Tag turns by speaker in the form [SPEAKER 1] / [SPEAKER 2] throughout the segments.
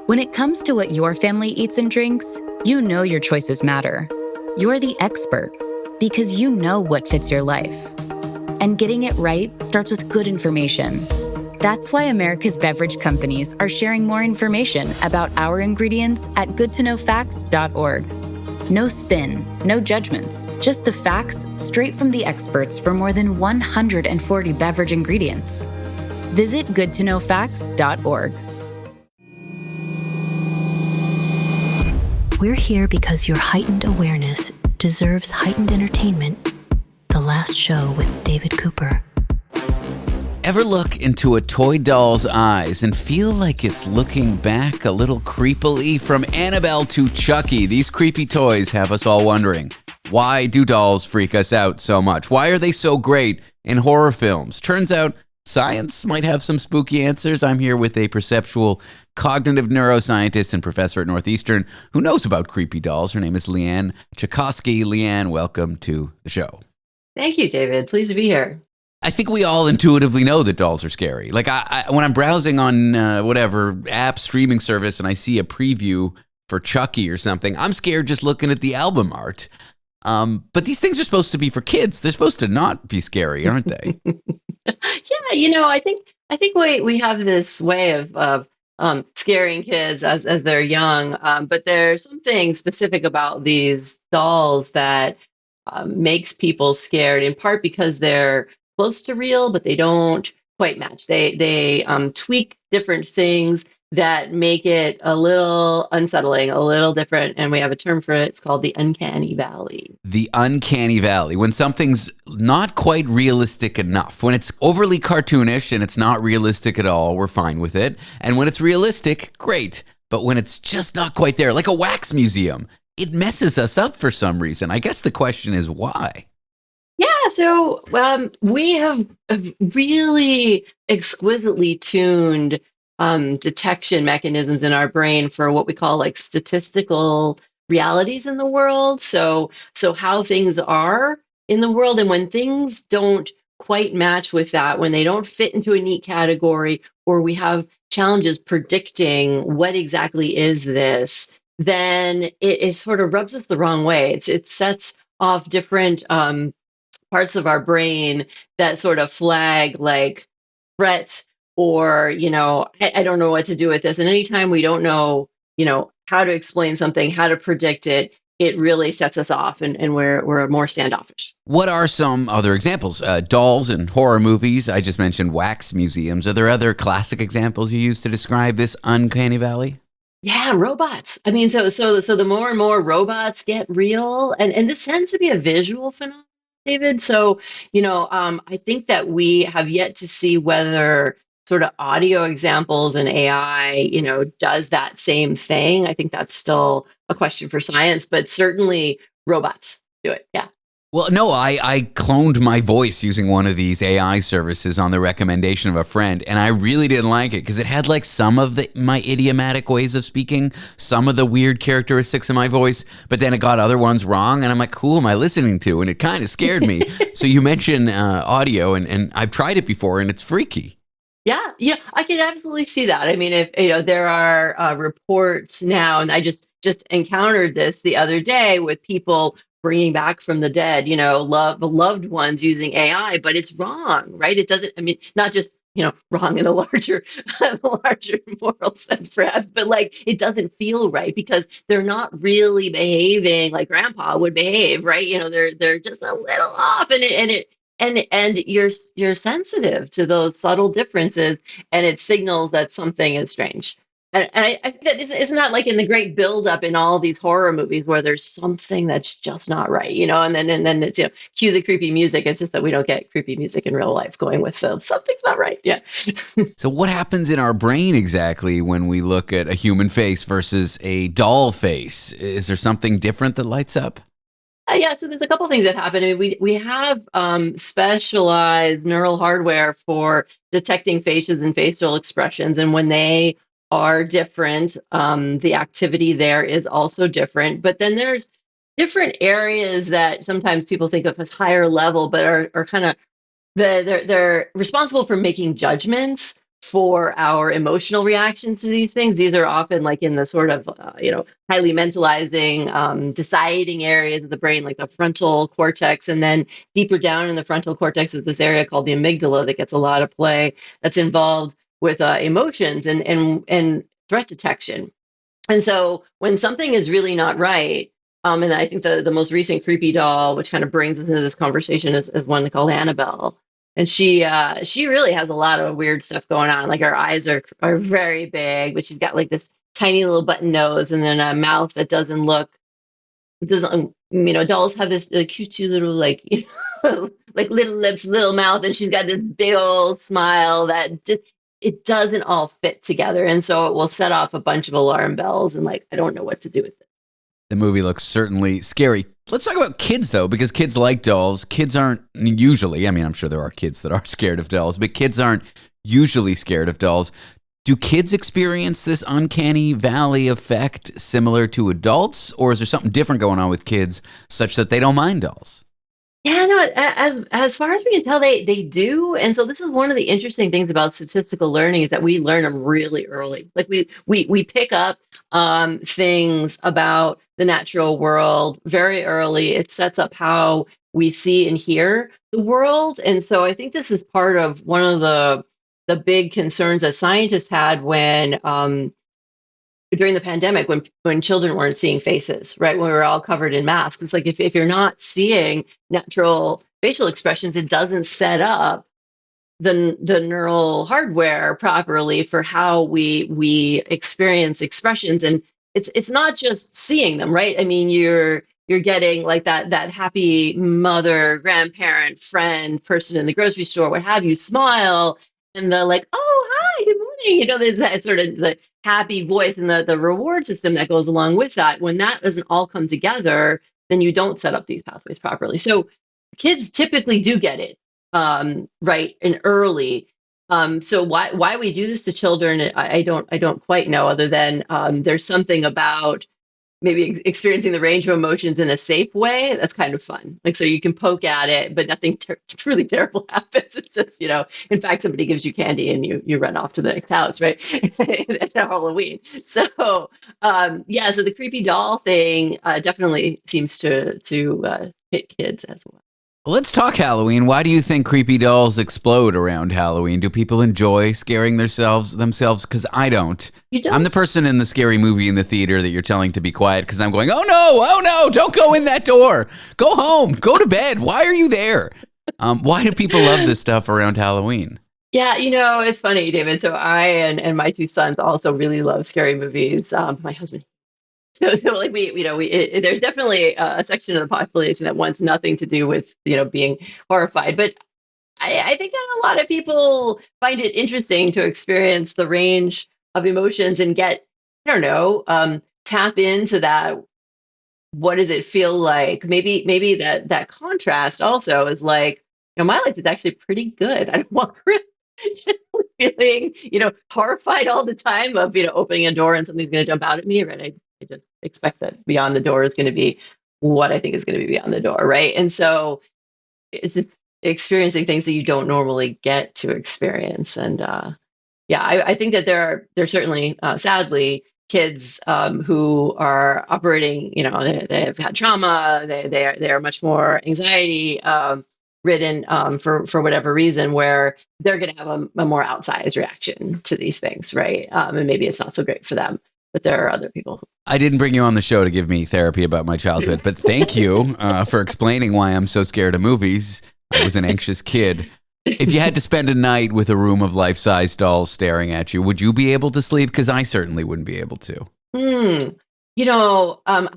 [SPEAKER 1] When it comes to what your family eats and drinks, you know your choices matter. You're the expert because you know what fits your life. And getting it right starts with good information. That's why America's beverage companies are sharing more information about our ingredients at goodtoknowfacts.org. No spin, no judgments, just the facts straight from the experts for more than 140 beverage ingredients. Visit goodtoknowfacts.org.
[SPEAKER 2] We're here because your heightened awareness deserves heightened entertainment. The Last Show with David Cooper.
[SPEAKER 3] Ever look into a toy doll's eyes and feel like it's looking back a little creepily? From Annabelle to Chucky, these creepy toys have us all wondering, why do dolls freak us out so much? Why are they so great in horror films? Turns out science might have some spooky answers. I'm here with a perceptual cognitive neuroscientist and professor at Northeastern who knows about creepy dolls. Her name is Leanne Chukoskie. Leanne, welcome to the show.
[SPEAKER 4] Thank you, David. Pleased to be here.
[SPEAKER 3] I think we all intuitively know that dolls are scary. Like when I'm browsing on whatever app streaming service and I see a preview for Chucky or something, I'm scared just looking at the album art. But these things are supposed to be for kids. They're supposed to not be scary, aren't they?
[SPEAKER 4] Yeah, I think we have this way of scaring kids as they're young, but there's something specific about these dolls that makes people scared, in part because they're close to real, but they don't quite match. They tweak different things that make it a little unsettling, a little different. And we have a term for it. It's called the uncanny valley.
[SPEAKER 3] The uncanny valley. When something's not quite realistic enough. When it's overly cartoonish and it's not realistic at all, we're fine with it. And when it's realistic, great. But when it's just not quite there, like a wax museum, it messes us up for some reason. I guess the question is why?
[SPEAKER 4] Yeah, so we have really exquisitely tuned detection mechanisms in our brain for what we call like statistical realities in the world. So how things are in the world, and when things don't quite match with that, when they don't fit into a neat category, or we have challenges predicting what exactly is this, then it sort of rubs us the wrong way. It sets off different parts of our brain that sort of flag like threat, or I don't know what to do with this. And anytime we don't know how to explain something, how to predict it, it really sets us off, and we're more standoffish.
[SPEAKER 3] What are some other examples? Dolls in horror movies. I just mentioned wax museums. Are there other classic examples you use to describe this uncanny valley?
[SPEAKER 4] Yeah, robots. I mean, so the more and more robots get real, and this tends to be a visual phenomenon, David. So, I think that we have yet to see whether sort of audio examples and AI, does that same thing. I think that's still a question for science, but certainly robots do it. Yeah.
[SPEAKER 3] Well, no, I cloned my voice using one of these AI services on the recommendation of a friend, and I really didn't like it because it had like some of my idiomatic ways of speaking, some of the weird characteristics of my voice, but then it got other ones wrong, and I'm like, who am I listening to? And it kind of scared me. So you mentioned audio, and I've tried it before, and it's freaky.
[SPEAKER 4] Yeah, I can absolutely see that. I mean, if there are reports now, and I just encountered this the other day with people bringing back from the dead, loved ones using AI, but it's wrong, right? It doesn't. I mean, not just wrong in a larger, larger moral sense, perhaps, but like it doesn't feel right because they're not really behaving like Grandpa would behave, right? They're just a little off, and you're sensitive to those subtle differences, and it signals that something is strange. And I think that isn't that like in the great buildup in all these horror movies where there's something that's just not right, and then it's cue the creepy music. It's just that we don't get creepy music in real life going with something's not right. Yeah.
[SPEAKER 3] So what happens in our brain exactly when we look at a human face versus a doll face? Is there something different that lights up?
[SPEAKER 4] Yeah, so there's a couple things that happen. I mean, we have specialized neural hardware for detecting faces and facial expressions, and when they are different, the activity there is also different. But then there's different areas that sometimes people think of as higher level, but are kind of they're responsible for making judgments for our emotional reactions to these things. These are often like in the sort of, highly mentalizing, deciding areas of the brain, like the frontal cortex. And then deeper down in the frontal cortex is this area called the amygdala that gets a lot of play, that's involved with emotions and threat detection. And so when something is really not right, and I think the most recent creepy doll, which kind of brings us into this conversation, is one called Annabelle. And she really has a lot of weird stuff going on. Like her eyes are very big, but she's got like this tiny little button nose and then a mouth that doesn't, dolls have this cutesy little like, like little lips, little mouth, and she's got this big old smile that just, it doesn't all fit together. And so it will set off a bunch of alarm bells and like, I don't know what to do with it.
[SPEAKER 3] The movie looks certainly scary. Let's talk about kids, though, because kids like dolls. Kids aren't usually, I mean, I'm sure there are kids that are scared of dolls, but kids aren't usually scared of dolls. Do kids experience this uncanny valley effect similar to adults, or is there something different going on with kids such that they don't mind dolls?
[SPEAKER 4] Yeah, no, as far as we can tell, they do. And so this is one of the interesting things about statistical learning is that we learn them really early. Like we pick up things about the natural world very early. It sets up how we see and hear the world. And so I think this is part of one of the big concerns that scientists had when during the pandemic when children weren't seeing faces, right? When we were all covered in masks. It's like if you're not seeing natural facial expressions, it doesn't set up the neural hardware properly for how we experience expressions. And it's not just seeing them, right? I mean, you're getting like that happy mother, grandparent, friend, person in the grocery store, what have you, smile, and the like, oh hi, good morning. There's that sort of the happy voice and the reward system that goes along with that. When that doesn't all come together, then you don't set up these pathways properly. So kids typically do get it right and early. So why we do this to children, I don't quite know, other than there's something about maybe experiencing the range of emotions in a safe way that's kind of fun. Like, so you can poke at it, but nothing truly terrible happens. It's just, in fact, somebody gives you candy and you run off to the next house, right? At Halloween. So so the creepy doll thing definitely seems to hit kids as well.
[SPEAKER 3] Let's talk Halloween. Why do you think creepy dolls explode around Halloween? Do people enjoy scaring themselves? Because I don't.
[SPEAKER 4] You don't?
[SPEAKER 3] I'm the person in the scary movie in the theater that you're telling to be quiet because I'm going, oh no, don't go in that door. Go home, go to bed. Why are you there? Why do people love this stuff around Halloween?
[SPEAKER 4] Yeah, it's funny, David. So I and my two sons also really love scary movies. My husband. So like there's definitely a section of the population that wants nothing to do with being horrified, but I think that a lot of people find it interesting to experience the range of emotions and get, I don't know, tap into that. What does it feel like? Maybe that contrast also is like, my life is actually pretty good. I don't walk around feeling, horrified all the time of, opening a door and something's going to jump out at me, right? I just expect that beyond the door is going to be what I think is going to be beyond the door, right? And so it's just experiencing things that you don't normally get to experience. And I think that there are certainly, sadly, kids who are operating, they've had trauma, they are much more anxiety ridden for whatever reason, where they're going to have a more outsized reaction to these things, right? And maybe it's not so great for them. But there are other people.
[SPEAKER 3] I didn't bring you on the show to give me therapy about my childhood, but thank you for explaining why I'm so scared of movies. I was an anxious kid. If you had to spend a night with a room of life-size dolls staring at you, would you be able to sleep? Because I certainly wouldn't be able to.
[SPEAKER 4] I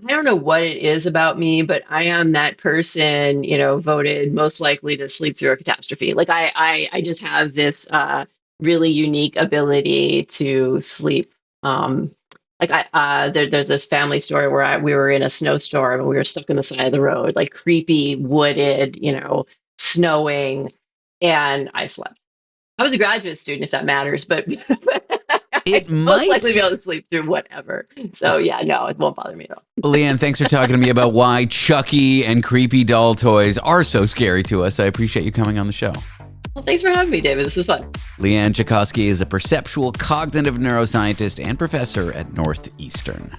[SPEAKER 4] don't know what it is about me, but I am that person, voted most likely to sleep through a catastrophe. Like I just have this really unique ability to sleep. There's this family story where we were in a snowstorm and we were stuck on the side of the road, like creepy, wooded, snowing, and I slept. I was a graduate student, if that matters, but
[SPEAKER 3] it
[SPEAKER 4] most
[SPEAKER 3] might
[SPEAKER 4] likely be able to sleep through whatever. So yeah, no, it won't bother me at all.
[SPEAKER 3] Leanne, thanks for talking to me about why Chucky and creepy doll toys are so scary to us. I appreciate you coming on the show.
[SPEAKER 4] Well, thanks for having me, David. This was fun.
[SPEAKER 3] Leanne Chukoskie is a perceptual cognitive neuroscientist and professor at Northeastern.